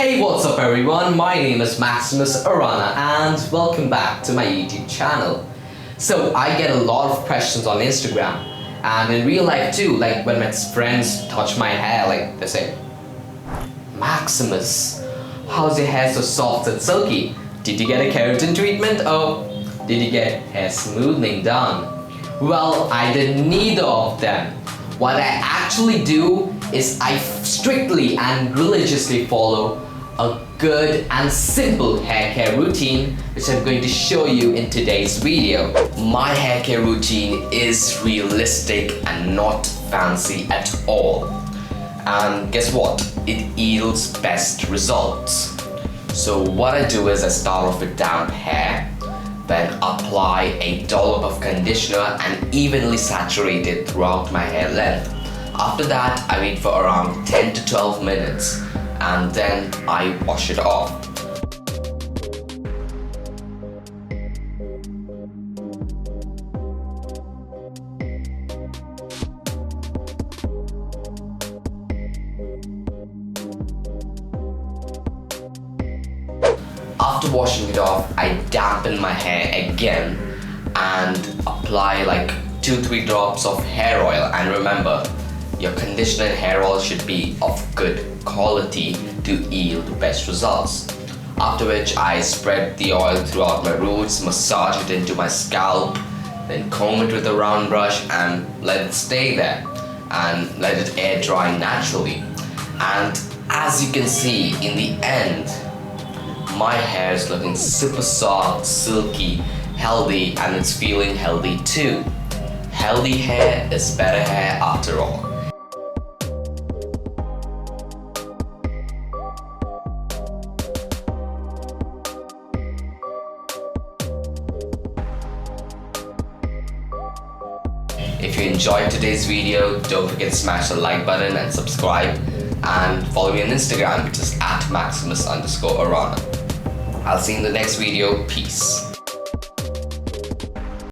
Hey, what's up everyone? My name is Maximus Arana and welcome back to my YouTube channel. So I get a lot of questions on Instagram and in real life too, like when my friends touch my hair, like they say, Maximus, how's your hair so soft and silky? Did you get a keratin treatment or did you get hair smoothing done? Well, I did neither of them. What I actually do is I strictly and religiously follow a good and simple hair care routine which I'm going to show you in today's video. My hair care routine is realistic and not fancy at all. And guess what? It yields best results. So what I do is I start off with damp hair, then apply a dollop of conditioner and evenly saturate it throughout my hair length. After that, I wait for around 10 to 12 minutes and then I wash it off. After washing it off, I dampen my hair again and apply like 2-3 drops of hair oil. And remember, your conditioner and hair oil should be of good quality to yield the best results. After which I spread the oil throughout my roots, massage it into my scalp, then comb it with a round brush and let it stay there and let it air dry naturally. And as you can see, in the end, my hair is looking super soft, silky, healthy, and it's feeling healthy too. Healthy hair is better hair after all. If you enjoyed today's video, don't forget to smash the like button and subscribe, and follow me on Instagram, which is @Maximus_Arana. I'll see you in the next video. Peace.